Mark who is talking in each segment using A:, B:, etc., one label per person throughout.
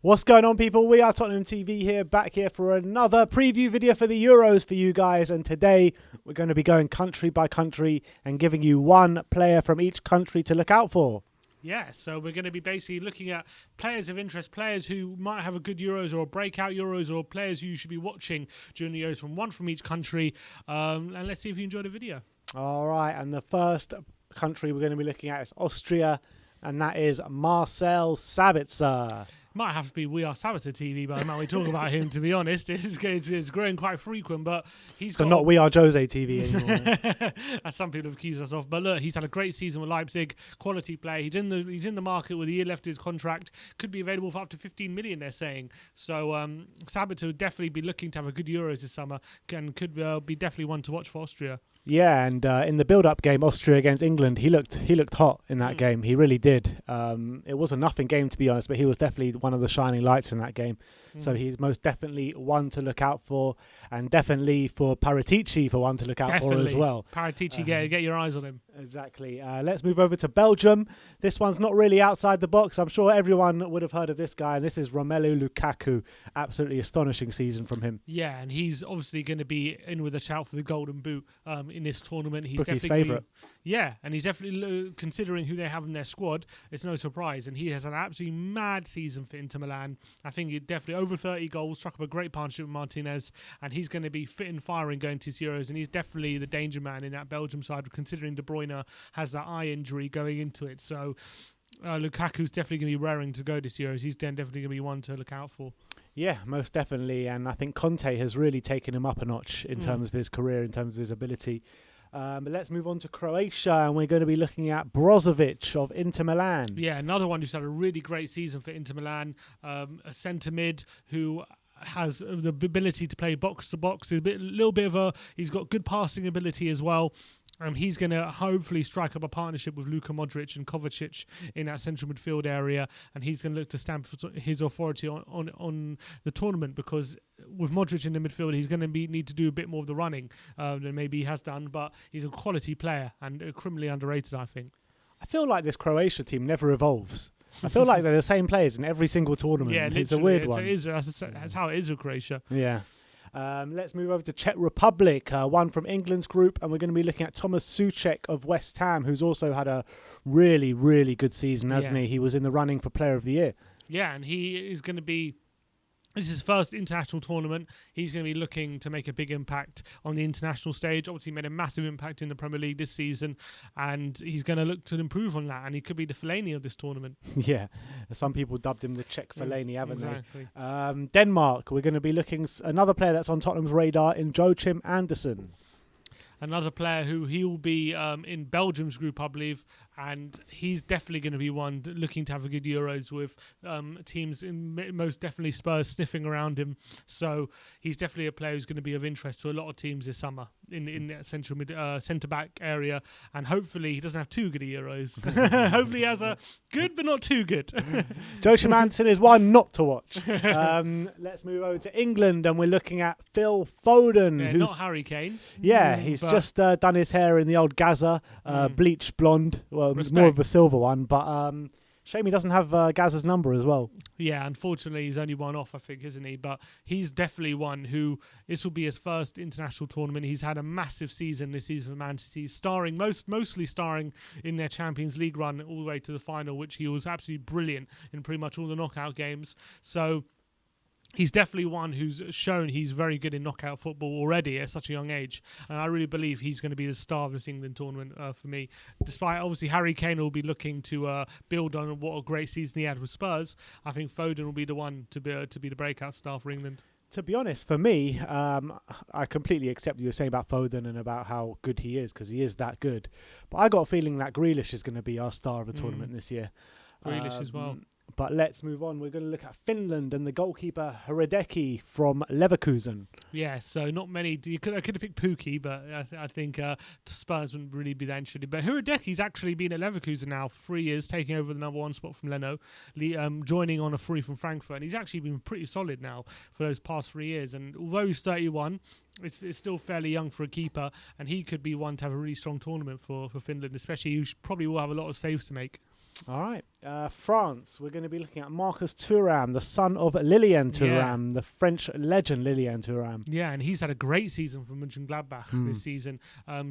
A: What's going on, people? We are Tottenham TV here, back here for another preview video for the Euros for you guys. And today we're going to be going country by country and giving you one player from each country to look out for.
B: Yeah, so we're going to be basically looking at players of interest, players who might have a good Euros or breakout Euros, or players who you should be watching during the Euros from each country. And let's see if you enjoy the video.
A: All right, and the first country we're going to be looking at is Austria, and that is Marcel Sabitzer.
B: Might have to be WeAreTottenhamTV by the time we talk about him, to be honest. It's growing quite frequent, but he's
A: not WeAreJose anymore.
B: As some people have accused us of. But look, he's had a great season with Leipzig, quality play. He's in the market with a year left of his contract. Could be available for up to 15 million, they're saying. So Sabitzer would definitely be looking to have a good Euros this summer, and could be definitely one to watch for Austria.
A: Yeah, and in the build-up game, Austria against England, he looked hot in that game. He really did. It was a nothing game, to be honest, but he was definitely one of the shining lights in that game. So he's most definitely one to look out for, and definitely for Paratici for one to look out for as well.
B: Paratici, get your eyes on him.
A: Exactly. Let's move over to Belgium. This one's not really outside the box. I'm sure everyone would have heard of this guy, and this is Romelu Lukaku. Absolutely astonishing season from him.
B: Yeah, and he's obviously going to be in with a shout for the Golden Boot in this tournament. He's
A: Bookie's favourite.
B: Yeah, and he's definitely, considering who they have in their squad, it's no surprise. And he has an absolutely mad season for Inter Milan. I think he definitely over 30 goals, struck up a great partnership with Martinez, and he's going to be fit and firing going to his Euros, and he's definitely the danger man in that Belgium side, considering De Bruyne has that eye injury going into it. So Lukaku's definitely going to be raring to go this Euros. He's then definitely going to be one to look out for.
A: Yeah, most definitely. And I think Conte has really taken him up a notch in terms of his career, in terms of his ability. But let's move on to Croatia, and we're going to be looking at Brozovic of Inter Milan.
B: Yeah, another one who's had a really great season for Inter Milan, a centre mid who has the ability to play box to box. He's got good passing ability as well. He's going to hopefully strike up a partnership with Luka Modric and Kovacic in that central midfield area, and he's going to look to stamp his authority on the tournament, because with Modric in the midfield, he's going to need to do a bit more of the running than maybe he has done, but he's a quality player and criminally underrated, I think.
A: I feel like this Croatia team never evolves. I feel like they're the same players in every single tournament.
B: Yeah,
A: it's a weird one.
B: That's how it is with Croatia.
A: Yeah. Let's move over to Czech Republic, one from England's group, and we're going to be looking at Thomas Souček of West Ham, who's also had a really, really good season, hasn't he? He was in the running for Player of the Year.
B: Yeah, and he is going to be... This is his first international tournament. He's going to be looking to make a big impact on the international stage. Obviously, he made a massive impact in the Premier League this season, and he's going to look to improve on that, and he could be the Fellaini of this tournament. Yeah,
A: some people dubbed him the Czech Fellaini, haven't
B: exactly.
A: they? Denmark, we're going to be looking another player that's on Tottenham's radar in Joachim Andersen.
B: Another player who he will be in Belgium's group, I believe, and he's definitely going to be one looking to have a good Euros with teams, most definitely Spurs sniffing around him. So he's definitely a player who's going to be of interest to a lot of teams this summer in that central centre-back area, and hopefully he doesn't have too good a Euros. Hopefully he has a good but not too good.
A: Joachim Andersen is one not to watch. Let's move over to England, and we're looking at Phil Foden.
B: Yeah,
A: who's
B: not Harry Kane.
A: Yeah, he's just done his hair in the old Gaza, bleached blonde. Well,
B: Respect.
A: More of a silver one, but shame he doesn't have Gaza's number as well.
B: Yeah, unfortunately, he's only one off, I think, isn't he? But he's definitely one who, this will be his first international tournament. He's had a massive season this season for Man City, mostly starring in their Champions League run all the way to the final, which he was absolutely brilliant in pretty much all the knockout games. So he's definitely one who's shown he's very good in knockout football already at such a young age. And I really believe he's going to be the star of this England tournament for me. Despite, obviously, Harry Kane will be looking to build on what a great season he had with Spurs, I think Foden will be the one to be the breakout star for England.
A: To be honest, for me, I completely accept what you were saying about Foden and about how good he is, because he is that good. But I got a feeling that Grealish is going to be our star of the tournament this year.
B: Grealish as well.
A: But let's move on. We're going to look at Finland and the goalkeeper Hradecky from Leverkusen.
B: Yeah, so not many. I could have picked Pukki, but I think Spurs wouldn't really be that interested. But Hradecky's actually been at Leverkusen now for 3 years, taking over the number one spot from Leno, joining on a free from Frankfurt. And he's actually been pretty solid now for those past 3 years. And although he's 31, it's still fairly young for a keeper, and he could be one to have a really strong tournament for Finland, especially who probably will have a lot of saves to make.
A: All right. France, we're going to be looking at Marcus Thuram, the son of Lilian Thuram, the French legend Lilian Thuram.
B: Yeah, and he's had a great season for Mönchengladbach this season,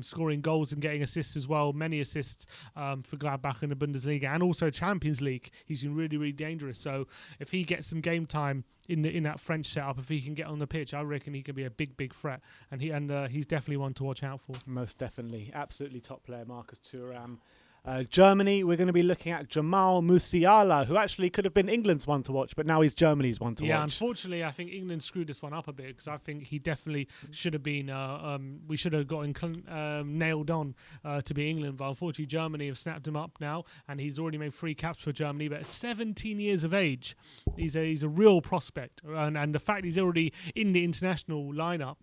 B: scoring goals and getting assists as well, many assists for Gladbach in the Bundesliga and also Champions League. He's been really, really dangerous. So if he gets some game time in that French setup, if he can get on the pitch, I reckon he could be a big, big threat. And he's definitely one to watch out for.
A: Most definitely. Absolutely top player, Marcus Thuram. Germany, we're going to be looking at Jamal Musiala, who actually could have been England's one to watch, but now he's Germany's one to watch.
B: Yeah, unfortunately, I think England screwed this one up a bit because I think he definitely should have been. We should have got him nailed on to be England, but unfortunately, Germany have snapped him up now, and he's already made 3 caps for Germany. But at 17 years of age, he's a real prospect, and the fact he's already in the international lineup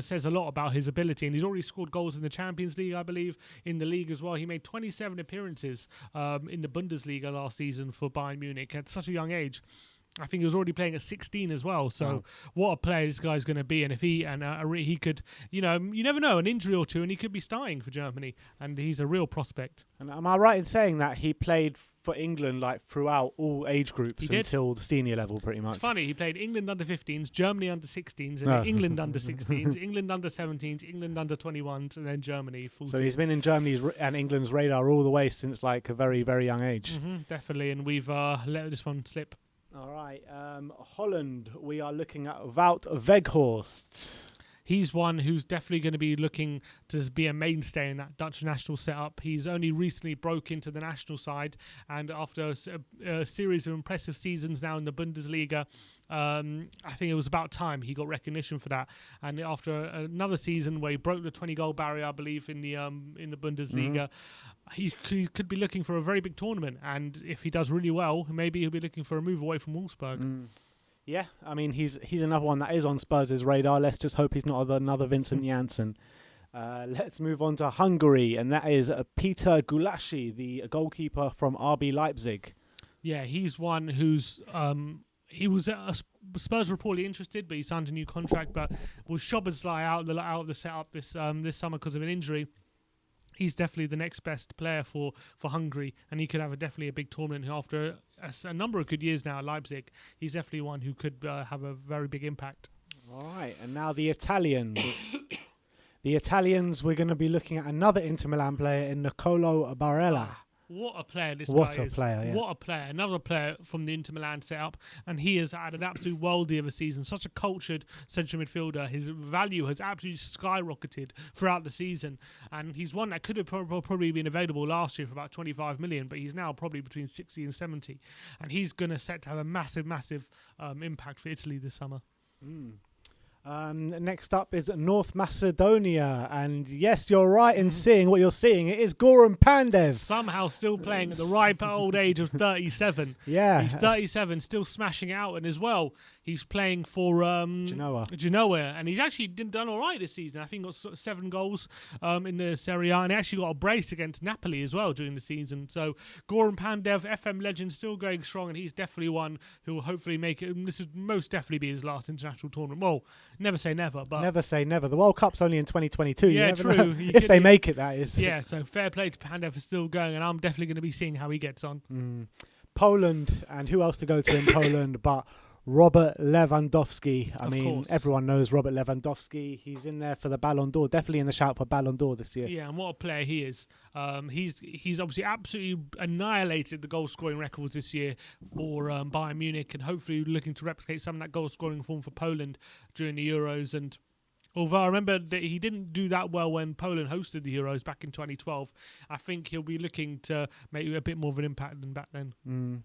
B: says a lot about his ability. And he's already scored goals in the Champions League, I believe, in the league as well. He made 27 appearances in the Bundesliga last season for Bayern Munich at such a young age. I think he was already playing at 16 as well. So what a player this guy's going to be. And if he could, you never know, an injury or two, and he could be starting for Germany. And he's a real prospect.
A: And am I right in saying that he played for England like throughout all age groups until the senior level, pretty much?
B: It's funny. He played England under 15s, Germany under 16s, and then England under 16s, England under 17s, England under 21s, and then Germany full. So
A: he's been in Germany's and England's radar all the way since like a very, very young age.
B: Definitely, and we've let this one slip.
A: All right, Holland, we are looking at Wout Weghorst.
B: He's one who's definitely going to be looking to be a mainstay in that Dutch national setup. He's only recently broke into the national side, and after a series of impressive seasons now in the Bundesliga, I think it was about time he got recognition for that. And after another season where he broke the 20-goal barrier, I believe, in the Bundesliga, he could be looking for a very big tournament. And if he does really well, maybe he'll be looking for a move away from Wolfsburg.
A: Yeah, I mean, he's another one that is on Spurs' radar. Let's just hope he's not another Vincent Janssen. Let's move on to Hungary, and that is Peter Gulácsi, the goalkeeper from RB Leipzig.
B: Yeah, he's one who's... he was Spurs reportedly interested, but he signed a new contract. But with Szoboszlai out of the setup this summer because of an injury, he's definitely the next best player for Hungary, and he could have definitely a big tournament after a number of good years now at Leipzig. He's definitely one who could have a very big impact. All
A: right, and now the Italians. The Italians, we're going to be looking at another Inter Milan player in Nicolo Barella.
B: What a player this
A: guy is.
B: What a player. Another player from the Inter Milan setup. And he has had an absolute worldie of a season. Such a cultured central midfielder. His value has absolutely skyrocketed throughout the season. And he's one that could have probably been available last year for about 25 million. But he's now probably between 60 and 70. And he's going to set to have a massive, massive impact for Italy this summer.
A: Next up is North Macedonia, and yes, you're right in seeing what you're seeing. It is Goran Pandev.
B: Somehow still playing at the ripe old age of 37.
A: Yeah.
B: He's 37, still smashing out, and as well, he's playing for Genoa, and he's actually done all right this season. I think he got 7 goals in the Serie A, and he actually got a brace against Napoli as well during the season. So Goran Pandev, FM legend, still going strong, and he's definitely one who will hopefully make it. This will most definitely be his last international tournament. Well, never say never, but
A: never say never. The World Cup's only in 2022.
B: Yeah,
A: you never
B: true.
A: Know. If they make it, that is.
B: Yeah, so fair play to Pandev for still going, and I'm definitely going to be seeing how he gets on.
A: Poland, and who else to go to in Poland but Robert Lewandowski. I mean, everyone knows Robert Lewandowski. He's in there for the Ballon d'Or, definitely in the shout for Ballon d'Or this year.
B: Yeah, and what a player he is. He's obviously absolutely annihilated the goal-scoring records this year for Bayern Munich, and hopefully looking to replicate some of that goal-scoring form for Poland during the Euros. And although I remember that he didn't do that well when Poland hosted the Euros back in 2012, I think he'll be looking to make a bit more of an impact than back then.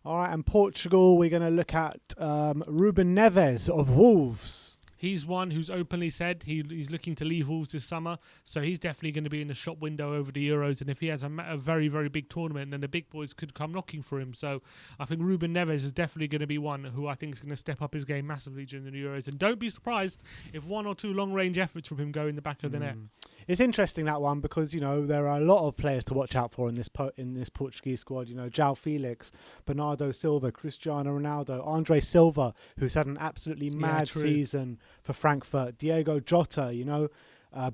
A: All right, and Portugal, we're going to look at Ruben Neves of Wolves.
B: He's one who's openly said he's looking to leave Wolves this summer, so he's definitely going to be in the shop window over the Euros, and if he has a very, very big tournament, then the big boys could come knocking for him. So I think Ruben Neves is definitely going to be one who I think is going to step up his game massively during the Euros, and don't be surprised if 1 or 2 long-range efforts from him go in the back of the net.
A: It's interesting, that one, because, you know, there are a lot of players to watch out for in this Portuguese squad. You know, João Felix, Bernardo Silva, Cristiano Ronaldo, Andre Silva, who's had an absolutely mad season for Frankfurt, Diego Jota, you know.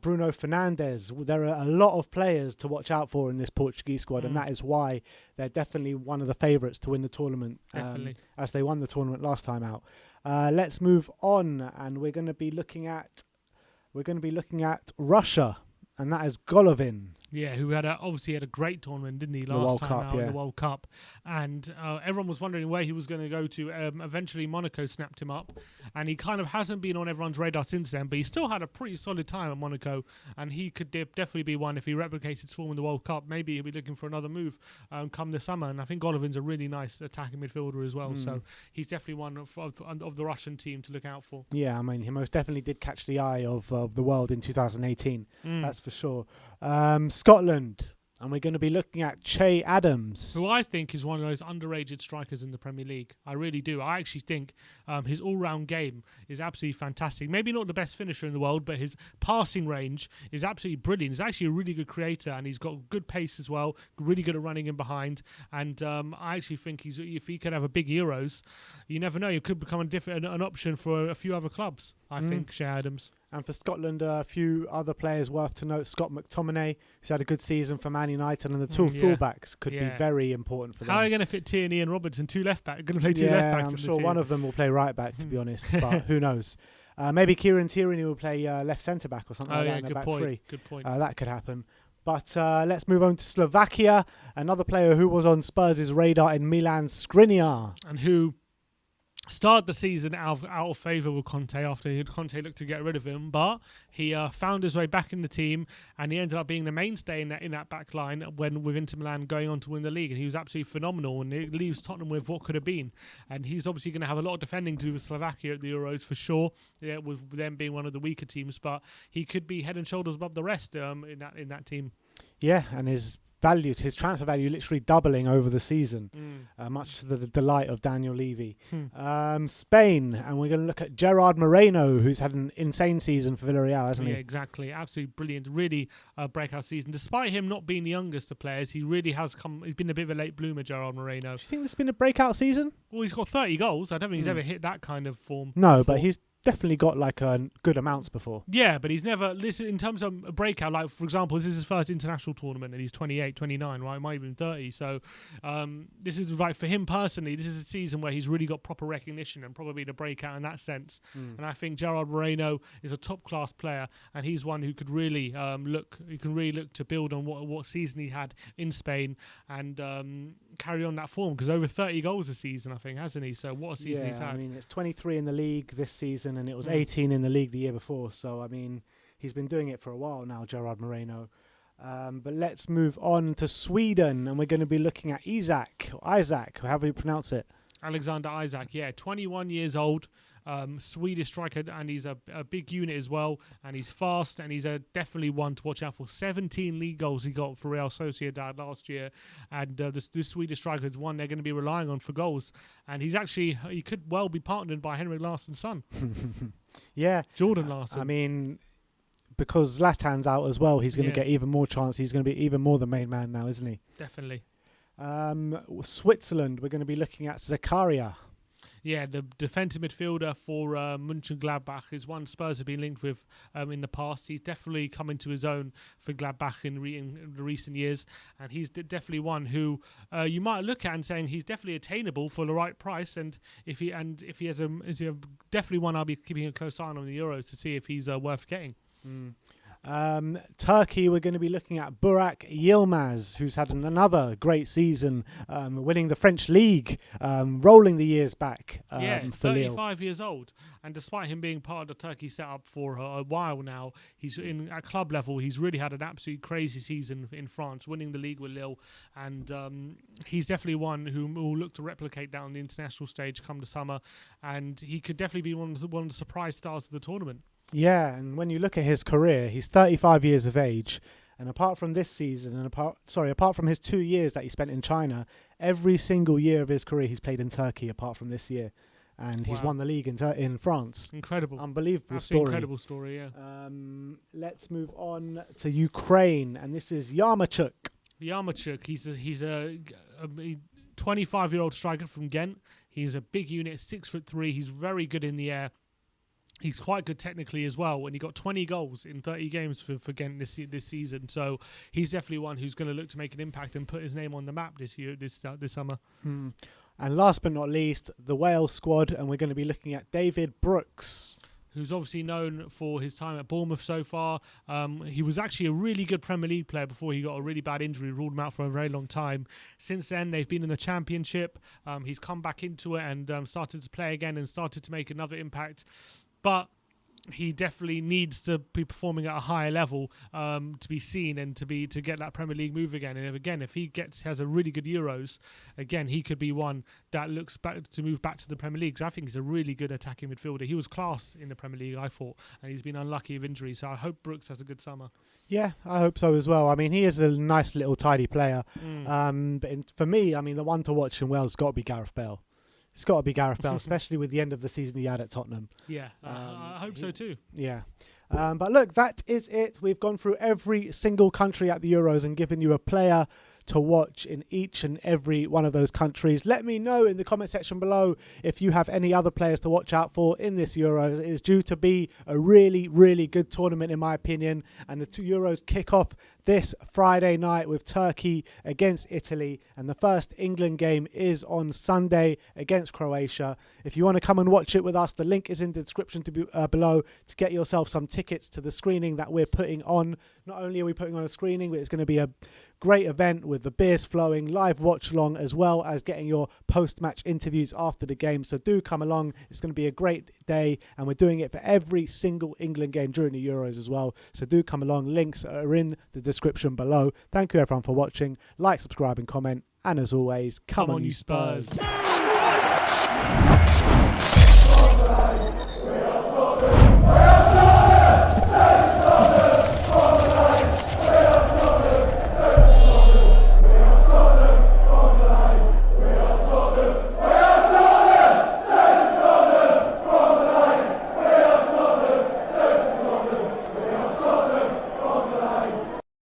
A: Bruno Fernandes. There are a lot of players to watch out for in this Portuguese squad, and that is why they're definitely one of the favourites to win the tournament, as they won the tournament last time out. Let's move on, and we're going to be looking at Russia, and that is Golovin.
B: Yeah, who obviously had a great tournament, didn't he, last time out in the World Cup? And everyone was wondering where he was going to go to. Eventually, Monaco snapped him up, and he kind of hasn't been on everyone's radar since then, but he still had a pretty solid time at Monaco, and he could definitely be one if he replicates his form in the World Cup. Maybe he'll be looking for another move come the summer, and I think Golovin's a really nice attacking midfielder as well, so he's definitely one of the Russian team to look out for. Yeah,
A: I mean, he most definitely did catch the eye of the world in 2018, that's for sure. Scotland, and we're going to be looking at Che Adams,
B: who I think is one of those underrated strikers in the Premier League. I really do. I actually think his all-round game is absolutely fantastic. Maybe not the best finisher in the world, but his passing range is absolutely brilliant. He's actually a really good creator, and he's got good pace as well, really good at running in behind. And I actually think if he could have a big Euros, you never know, he could become an option for a few other clubs, I think, Che Adams.
A: And for Scotland, a few other players worth to note. Scott McTominay, who's had a good season for Man United, and the two fullbacks could be very important for them.
B: How are you going to fit Tierney and Robertson, two left-backs? Going to play two left-backs?
A: I'm sure one of them will play right-back, to be honest, but who knows. Maybe Kieran Tierney will play left centre-back or something like that in the back three.
B: Good point.
A: That could happen. But let's move on to Slovakia. Another player who was on Spurs' radar in Milan Skriniar.
B: And who started the season out of favour with Conte after Conte looked to get rid of him, but he found his way back in the team, and he ended up being the mainstay in that back line with Inter Milan going on to win the league, and he was absolutely phenomenal, and it leaves Tottenham with what could have been. And he's obviously going to have a lot of defending to do with Slovakia at the Euros for sure, with them being one of the weaker teams, but he could be head and shoulders above the rest in that team.
A: Yeah, and his transfer value literally doubling over the season, much to the delight of Daniel Levy. Spain, and we're going to look at Gerard Moreno, who's had an insane season for Villarreal, hasn't he?
B: Yeah, exactly. Absolutely brilliant. Really breakout season. Despite him not being the youngest of players, he really has he's been a bit of a late bloomer, Gerard Moreno.
A: Do you think this has been a breakout season?
B: Well, he's got 30 goals. I don't think he's ever hit that kind of form.
A: No, but he's definitely got like good amounts before.
B: Yeah, but he's never, listen, in terms of a breakout, like for example, this is his first international tournament and he's 28, 29, right? Might even 30. So this is like, for him personally, this is a season where he's really got proper recognition and probably the breakout in that sense. And I think Gerard Moreno is a top class player, and he's one who could really look to build on what season he had in Spain and carry on that form, because over 30 goals a season, I think, hasn't he? So what a season he's had.
A: I mean, it's 23 in the league this season, and it was 18 in the league the year before. So, I mean, he's been doing it for a while now, Gerard Moreno. But let's move on to Sweden, and we're going to be looking at Isaac, however you pronounce it.
B: Alexander Isaac, 21 years old, Swedish striker, and he's a big unit as well, and he's fast, and he's definitely one to watch out for. 17 league goals he got for Real Sociedad last year, and this Swedish striker is one they're going to be relying on for goals, and he could well be partnered by Henrik Larsson's son.
A: Yeah.
B: Jordan Larsson.
A: I mean, because Zlatan's out as well, he's going to get even more chance. He's going to be even more the main man now, isn't he?
B: Definitely.
A: Switzerland, we're going to be looking at Zakaria.
B: Yeah, the defensive midfielder for Mönchengladbach is one Spurs have been linked with in the past. He's definitely come into his own for Gladbach in the recent years, and he's definitely one who you might look at and saying he's definitely attainable for the right price. And if he has definitely one I'll be keeping a close eye on the Euros to see if he's worth getting.
A: Turkey, we're going to be looking at Burak Yilmaz, who's had another great season, winning the French league, rolling the years back for
B: 35 years old, and despite him being part of the Turkey setup for a while now, he's at club level, he's really had an absolutely crazy season in France, winning the league with Lille, and he's definitely one who will look to replicate that on the international stage come the summer, and he could definitely be one of the surprise stars of the tournament.
A: Yeah, and when you look at his career, he's 35 years of age, and apart from this season, and apart from his 2 years that he spent in China, every single year of his career he's played in Turkey apart from this year, and he's won the league in France.
B: Incredible.
A: Unbelievable story.
B: Incredible story, yeah.
A: Let's move on to Ukraine, and this is Yaremchuk.
B: Yaremchuk, he's a 25-year-old striker from Ghent. He's a big unit, 6'3". He's very good in the air. He's quite good technically as well, and he got 20 goals in 30 games for Ghent this season. So he's definitely one who's going to look to make an impact and put his name on the map this summer.
A: And last but not least, the Wales squad, and we're going to be looking at David Brooks,
B: who's obviously known for his time at Bournemouth so far. He was actually a really good Premier League player before he got a really bad injury, ruled him out for a very long time. Since then, they've been in the Championship. He's come back into it and started to play again and started to make another impact. But he definitely needs to be performing at a higher level to be seen and to get that Premier League move again. And if he has a really good Euros, again, he could be one that looks back to move back to the Premier League. So I think he's a really good attacking midfielder. He was class in the Premier League, I thought, and he's been unlucky with injuries. So I hope Brooks has a good summer.
A: Yeah, I hope so as well. I mean, he is a nice little tidy player. But for me, I mean, the one to watch in Wales has got to be Gareth Bale. It's got to be Gareth Bale, especially with the end of the season he had at Tottenham.
B: Yeah, I hope so too.
A: Yeah. But look, that is it. We've gone through every single country at the Euros and given you a player to watch in each and every one of those countries. Let me know in the comment section below if you have any other players to watch out for in this Euros. It is due to be a really, really good tournament in my opinion, and the 2 Euros kick off this Friday night with Turkey against Italy, and the first England game is on Sunday against Croatia. If you want to come and watch it with us, the link is in the description below to get yourself some tickets to the screening that we're putting on. Not only are we putting on a screening, but it's going to be a great event with the beers flowing, live watch along, as well as getting your post-match interviews after the game. So do come along. It's going to be a great day, and we're doing it for every single England game during the Euros as well. So do come along. Links are in the description below. Thank you everyone for watching. Like, subscribe and comment. And as always, come on you Spurs.
C: WeAreTottenham.